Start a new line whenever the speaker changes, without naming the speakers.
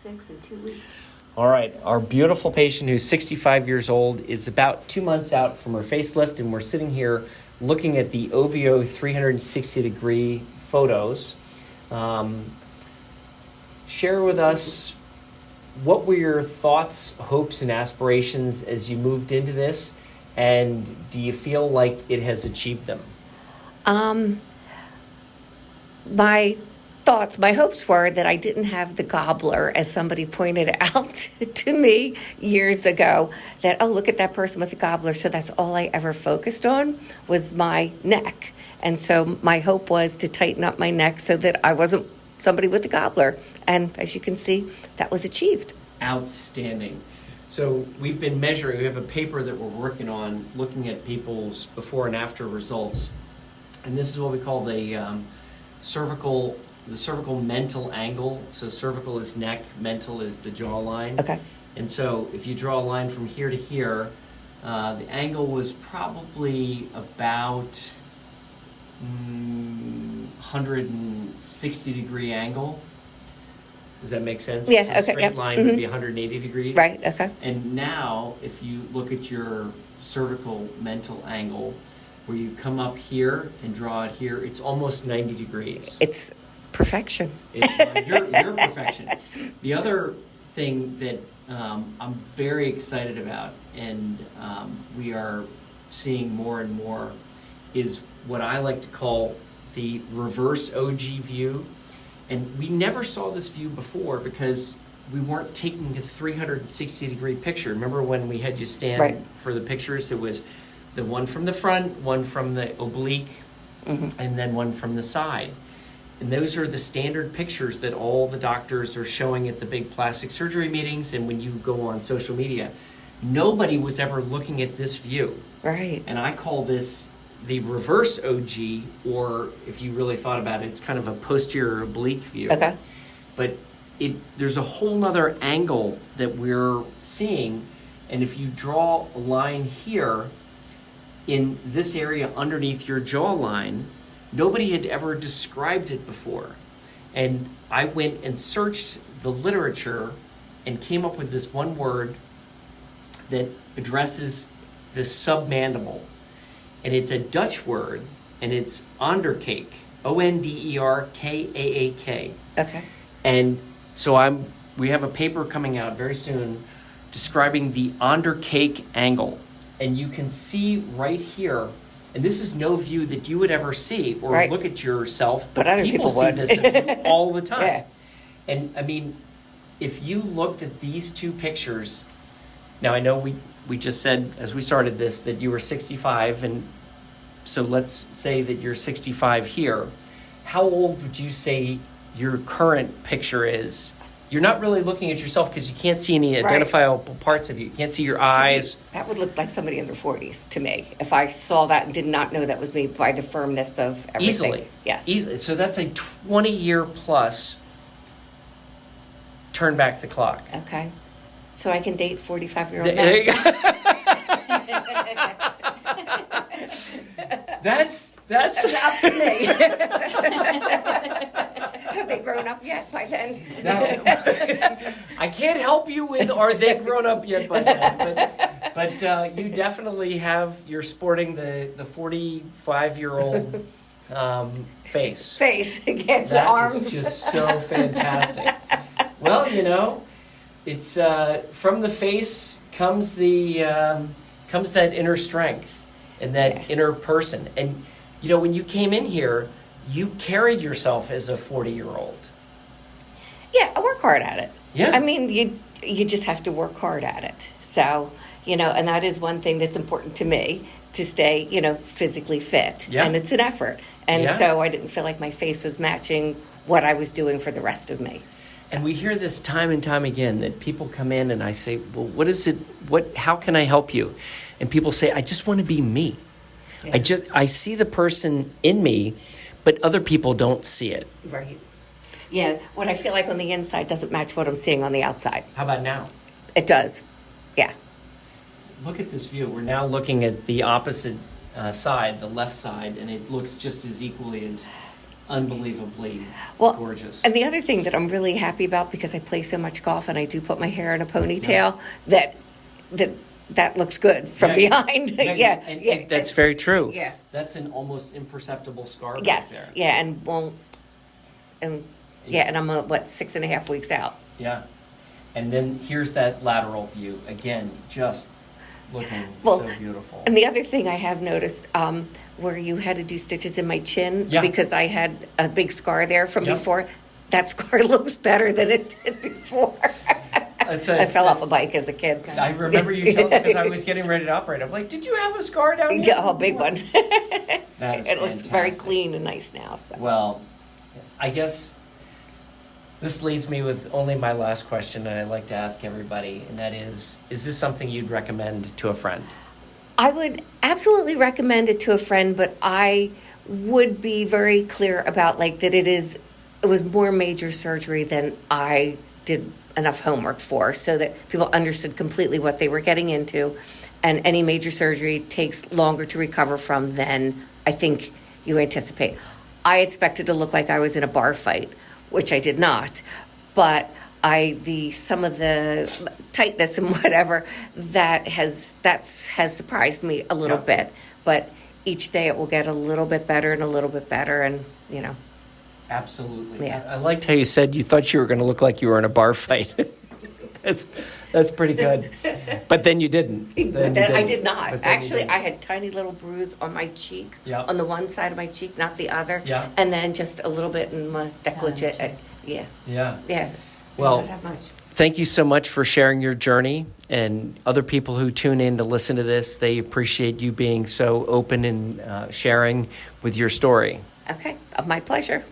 6 in 2 weeks.
All right, our beautiful patient who's 65 years old is about 2 months out from her facelift, and we're sitting here looking at the OVO 360-degree photos. Share with us, what were your thoughts, hopes, and aspirations as you moved into this, and do you feel like it has achieved them?
My thoughts, my hopes were that I didn't have the gobbler, as somebody pointed out to me years ago, that, oh, look at that person with the gobbler. So that's all I ever focused on was my neck. And so my hope was to tighten up my neck so that I wasn't somebody with the gobbler. And as you can see, that was achieved.
Outstanding. So we've been measuring, we have a paper that we're working on looking at people's before and after results. And this is what we call the cervical mental angle. So cervical is neck, mental is the jawline.
Okay. And
so if you draw a line from here to here, the angle was probably about 160 degree angle. Does that make sense?
Yeah,
so
okay.
A straight line would be 180 degrees.
Right, okay.
And now, if you look at your cervical mental angle, where you come up here and draw it here, it's almost 90 degrees.
It's perfection.
You're perfection. The other thing that I'm very excited about, and we are seeing more and more, is what I like to call the reverse OG view. And we never saw this view before because we weren't taking a 360-degree picture. Remember when we had you stand for the pictures? It was the one from the front, one from the oblique, and then one from the side. And those are the standard pictures that all the doctors are showing at the big plastic surgery meetings and when you go on social media. Nobody was ever looking at this view.
Right.
And I call this the reverse OG, or if you really thought about it, it's kind of a posterior oblique view.
Okay.
But there's a whole nother angle that we're seeing, and if you draw a line here in this area underneath your jawline, nobody had ever described it before. And I went and searched the literature and came up with this one word that addresses the submandible. And it's a Dutch word, and it's OnderKaak, OnderKaak.
Okay.
And so we have a paper coming out very soon describing the OnderKaak angle. And you can see right here, and this is no view that you would ever see or look at yourself,
but other people
see
would.
This view all the time.
Yeah.
And I mean, if you looked at these two pictures, now I know we just said as we started this that you were 65, and so let's say that you're 65 here. How old would you say your current picture is? You're not really looking at yourself because you can't see any identifiable parts of you. You can't see your eyes.
That would look like somebody in their 40s to me if I saw that and did not know that was me by the firmness of everything.
Easily.
Yes.
Easily. So that's a 20-year plus turn back the clock.
Okay. So I can date 45-year-old men.
There you go. That's
up to me. Have they grown up yet by then?
I can't help you with are they grown up yet by then, but you definitely you're sporting the 45-year-old face.
Face against the arms.
That is just so fantastic. Well, it's from the face comes that inner strength and that inner person. And when you came in here, you carried yourself as a 40-year-old.
Yeah, I work hard at it.
Yeah.
I mean, you just have to work hard at it. So, and that is one thing that's important to me, to stay, physically fit.
Yeah.
And it's an effort. And so I didn't feel like my face was matching what I was doing for the rest of me.
And we hear this time and time again that people come in and I say, well, what is it? How can I help you? And people say, I just want to be me. Yeah. I see the person in me, but other people don't see it.
Right. Yeah, what I feel like on the inside doesn't match what I'm seeing on the outside.
How about now?
It does. Yeah.
Look at this view. We're now looking at the opposite side, the left side, and it looks just as equally as unbelievably
Well,
gorgeous.
and the other thing that I'm really happy about, because I play so much golf and I do put my hair in a ponytail, that looks good from behind.
And that's very true.
Yeah.
That's an almost imperceptible scar right
Yes,
there.
yeah, and I'm 6.5 weeks out.
Yeah. And then here's that lateral view. Again, just looking so beautiful.
And the other thing I have noticed, where you had to do stitches in my chin because I had a big scar there from before, that scar looks better than it did before. I fell off a bike as a kid.
I remember you telling me, because I was getting ready to operate. I'm like, did you have a scar down here?
Yeah, a big one.
That is
It looks
fantastic.
very clean and nice now. So.
Well, I guess this leads me with only my last question, and I'd like to ask everybody, and that is this something you'd recommend to a friend?
I would absolutely recommend it to a friend, but I would be very clear about that it was more major surgery than I did enough homework for, so that people understood completely what they were getting into, and any major surgery takes longer to recover from than I think you anticipate. I expected to look like I was in a bar fight, which I did not, but some of the tightness and whatever that has surprised me a little bit, but each day it will get a little bit better and a little bit better, and
Absolutely.
Yeah.
I liked how you said you thought you were going to look like you were in a bar fight. That's pretty good. But then you didn't.
I did not. Actually, I had tiny little bruise on my cheek, on the one side of my cheek, not the other.
Yeah.
And then just a little bit in my décolleté. Yeah.
Yeah.
Well,
Well,
I don't have much.
Thank you so much for sharing your journey, and other people who tune in to listen to this, they appreciate you being so open and sharing with your story.
Okay. My pleasure.